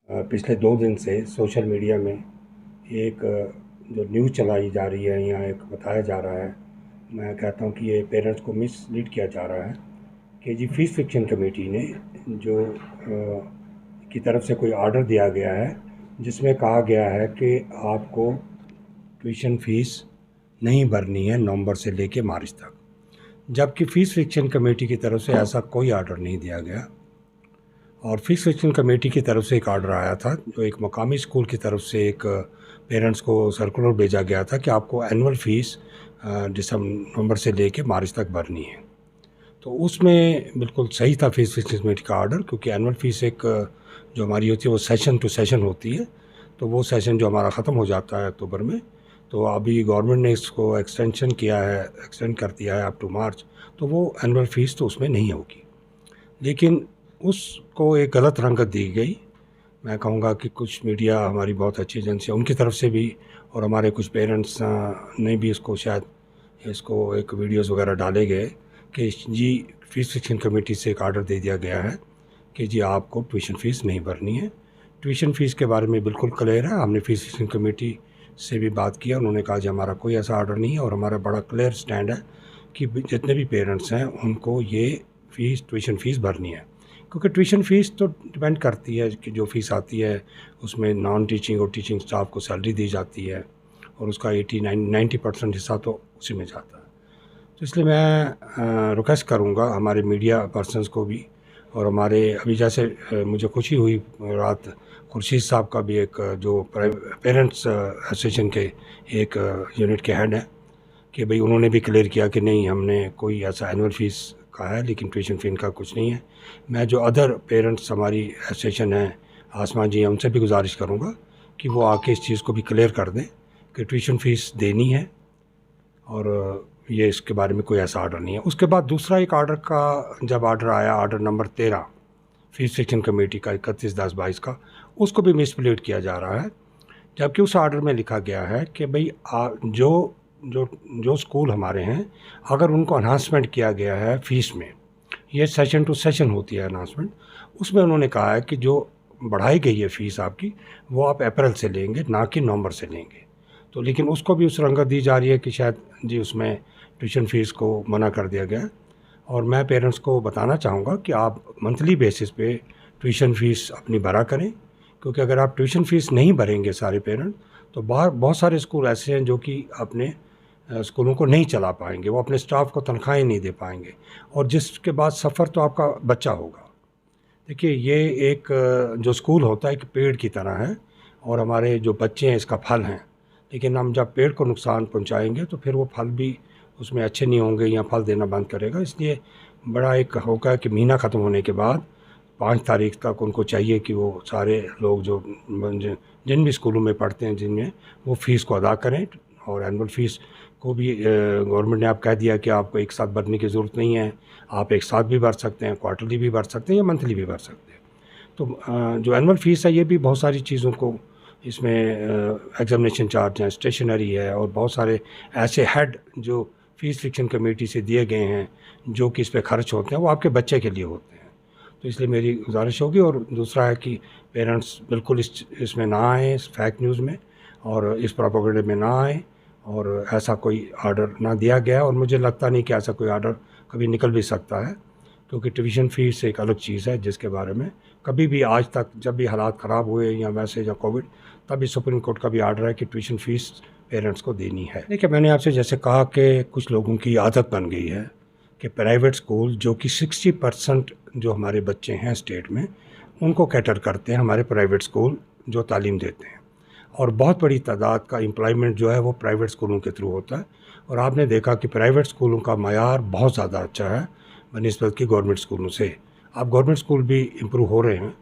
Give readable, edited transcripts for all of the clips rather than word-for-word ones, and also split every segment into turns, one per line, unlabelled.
पिछले 2 दिन से सोशल मीडिया में एक जो न्यूज़ चलाई जा रही है या एक बताया जा रहा है, मैं कहता हूँ कि ये पेरेंट्स को मिसलीड किया जा रहा है कि जी फ़ीस फिक्शन कमेटी ने जो की तरफ से कोई ऑर्डर दिया गया है जिसमें कहा गया है कि आपको ट्यूशन फ़ीस नहीं भरनी है नवंबर से लेके मार्च तक, जबकि फ़ीस फिक्शन कमेटी की तरफ से ऐसा कोई ऑर्डर नहीं दिया गया। और फ़ीस फिक्शन कमेटी की तरफ से एक ऑर्डर आया था, जो एक मकामी स्कूल की तरफ से एक पेरेंट्स को सर्कुलर भेजा गया था कि आपको एनुअल फ़ीस नवंबर से लेके मार्च तक भरनी है। तो उसमें बिल्कुल सही था फ़ीस फिक्शन कमेटी का ऑर्डर, क्योंकि एनुअल फ़ीस एक जो हमारी होती है वो सेशन टू सेशन होती है। तो वो सेशन जो हमारा ख़त्म हो जाता है अक्टूबर में, तो अभी गवर्नमेंट ने इसको एक्सटेंशन किया है, एक्सटेंड कर दिया है अप टू मार्च, तो वो एनुअल फ़ीस तो उसमें नहीं होगी। लेकिन उसको एक गलत रंगत दी गई। मैं कहूँगा कि कुछ मीडिया हमारी बहुत अच्छी एजेंसी है, उनकी तरफ से भी, और हमारे कुछ पेरेंट्स ने भी इसको शायद इसको एक वीडियोज़ वगैरह डाले गए कि जी फ़ीस फिक्शन कमेटी से एक ऑर्डर दे दिया गया है कि जी आपको ट्यूशन फ़ीस नहीं भरनी है। ट्यूशन फ़ीस के बारे में बिल्कुल क्लियर है, हमने फ़ीस फिक्शन कमेटी से भी बात किया, उन्होंने कहा जी हमारा कोई ऐसा ऑर्डर नहीं है और हमारा बड़ा क्लियर स्टैंड है कि जितने भी पेरेंट्स हैं उनको ये ट्यूशन फ़ीस भरनी है। क्योंकि ट्यूशन फ़ीस तो डिपेंड करती है कि जो फ़ीस आती है उसमें नॉन टीचिंग और टीचिंग स्टाफ को सैलरी दी जाती है और उसका 90% हिस्सा तो उसी में जाता है। तो इसलिए मैं रिक्वेस्ट करूँगा हमारे मीडिया पर्सनस को भी, और हमारे अभी जैसे मुझे खुशी हुई रात खुर्शीद साहब का भी एक जो पेरेंट्स एसोसिएशन के एक यूनिट के हेड हैं, कि भाई उन्होंने भी क्लियर किया कि नहीं हमने कोई ऐसा एनुअल फ़ीस का है लेकिन ट्यूशन फ़ी का कुछ नहीं है। मैं जो अदर पेरेंट्स हमारी एसोसिएशन है, आसमान जी हैं, उनसे भी गुजारिश करूँगा कि वो आके इस चीज़ को भी क्लियर कर दें कि ट्यूशन फ़ीस देनी है और ये इसके बारे में कोई ऐसा ऑर्डर नहीं है। उसके बाद दूसरा एक ऑर्डर का जब ऑर्डर आया, order number 13 fees fiction committee का 31/10/22 का, उसको भी मिसप्लेड किया जा रहा है। जबकि उस ऑर्डर में लिखा गया है कि भाई जो जो जो स्कूल हमारे हैं, अगर उनको एनहांसमेंट किया गया है फ़ीस में, ये सेशन टू सेशन होती है एनहांसमेंट, उसमें उन्होंने कहा है कि जो बढ़ाई गई है फ़ीस आपकी, वो आप अप्रैल से लेंगे, ना कि नवंबर से लेंगे। तो लेकिन उसको भी उस रंगत दी जा रही है कि शायद जी उसमें ट्यूशन फ़ीस को मना कर दिया गया है। और मैं पेरेंट्स को बताना चाहूँगा कि आप मंथली बेसिस पे ट्यूशन फ़ीस अपनी भरा करें, क्योंकि अगर आप ट्यूशन फ़ीस नहीं भरेंगे सारे पेरेंट, तो बाहर बहुत सारे स्कूल ऐसे हैं जो कि अपने स्कूलों को नहीं चला पाएंगे, वो अपने स्टाफ को तनख्वाहें नहीं दे पाएंगे, और जिसके बाद सफ़र तो आपका बच्चा होगा। देखिए ये एक जो स्कूल होता है एक पेड़ की तरह है, और हमारे जो बच्चे हैं इसका फल हैं। लेकिन हम जब पेड़ को नुकसान पहुंचाएंगे तो फिर वो फल भी उसमें अच्छे नहीं होंगे या फल देना बंद करेगा। इसलिए बड़ा एक होगा कि महीना ख़त्म होने के बाद 5 तारीख तक उनको चाहिए कि वो सारे लोग जो जिन भी स्कूलों में पढ़ते हैं जिनमें, वो फ़ीस को अदा करें। और एनुअल फ़ीस को भी गवर्नमेंट ने आप कह दिया कि आपको एक साथ भरने की ज़रूरत नहीं है, आप एक साथ भी भर सकते हैं, क्वार्टरली भी भर सकते हैं या मंथली भी भर सकते हैं। तो जो एनुअल फ़ीस है ये भी बहुत सारी चीज़ों को इसमें एग्ज़ामिनेशन चार्ज है, स्टेशनरी है, और बहुत सारे ऐसे हेड जो फ़ीस फिक्शन कमेटी से दिए गए हैं जो कि इस पे खर्च होते हैं, वो आपके बच्चे के लिए होते हैं। तो इसलिए मेरी गुजारिश होगी। और दूसरा है कि पेरेंट्स बिल्कुल इसमें ना आएँ, इस फेक न्यूज़ में और इस प्रोपेगेंडे में ना आएँ, और ऐसा कोई ऑर्डर ना दिया गया, और मुझे लगता नहीं कि ऐसा कोई ऑर्डर कभी निकल भी सकता है, क्योंकि ट्यूशन फ़ीस एक अलग चीज़ है जिसके बारे में कभी भी आज तक जब भी हालात ख़राब हुए या वैसे या कोविड, तभी सुप्रीम कोर्ट का भी ऑर्डर है कि ट्यूशन फ़ीस पेरेंट्स को देनी है। देखिए मैंने आपसे जैसे कहा कि कुछ लोगों की आदत बन गई है कि प्राइवेट स्कूल जो कि 60% जो हमारे बच्चे हैं स्टेट में, उनको कैटर करते हैं हमारे प्राइवेट स्कूल जो तालीम देते हैं, और बहुत बड़ी तादाद का एम्प्लॉयमेंट जो है वो प्राइवेट स्कूलों के थ्रू होता है। और आपने देखा कि प्राइवेट स्कूलों का मयार बहुत ज़्यादा अच्छा है बनिस्बत की गवर्नमेंट स्कूलों से। अब गवर्नमेंट स्कूल भी इम्प्रूव हो रहे हैं,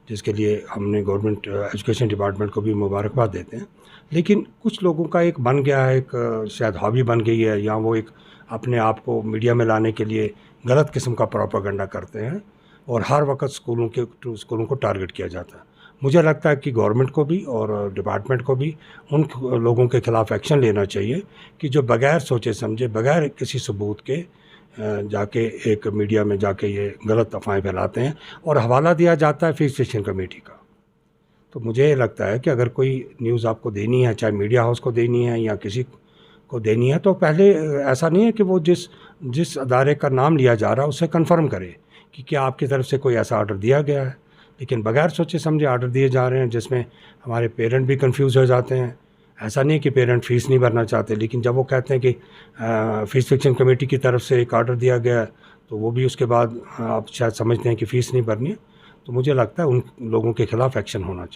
जिसके लिए हमने गवर्नमेंट एजुकेशन डिपार्टमेंट को भी मुबारकबाद देते हैं। लेकिन कुछ लोगों का एक बन गया है, एक शायद हॉबी बन गई है, या वो एक अपने आप को मीडिया में लाने के लिए गलत किस्म का प्रोपेगेंडा करते हैं, और हर वक्त स्कूलों को टारगेट किया जाता है। मुझे लगता है कि गवर्नमेंट को भी और डिपार्टमेंट को भी उन लोगों के ख़िलाफ़ एक्शन लेना चाहिए कि जो बग़ैर सोचे समझे, बग़ैर किसी सबूत के जाके एक मीडिया में जाके ये गलत अफ़वाहें फैलाते हैं, और हवाला दिया जाता है फ़ीस फिक्शन कमेटी का। तो मुझे ये लगता है कि अगर कोई न्यूज़ आपको देनी है, चाहे मीडिया हाउस को देनी है या किसी को देनी है, तो पहले ऐसा नहीं है कि वो जिस अदारे का नाम लिया जा रहा है उससे कंफर्म करे कि क्या आपकी तरफ से कोई ऐसा ऑर्डर दिया गया है। लेकिन बगैर सोचे समझे ऑर्डर दिए जा रहे हैं, जिसमें हमारे पेरेंट भी कंफ्यूज हो जाते हैं। ऐसा नहीं है कि पेरेंट फ़ीस नहीं भरना चाहते, लेकिन जब वो कहते हैं कि फ़ीस फिक्सिंग कमेटी की तरफ से एक ऑर्डर दिया गया है, तो वो भी उसके बाद आप शायद समझते हैं कि फ़ीस नहीं भरनी है। तो मुझे लगता है उन लोगों के ख़िलाफ़ एक्शन होना चाहिए।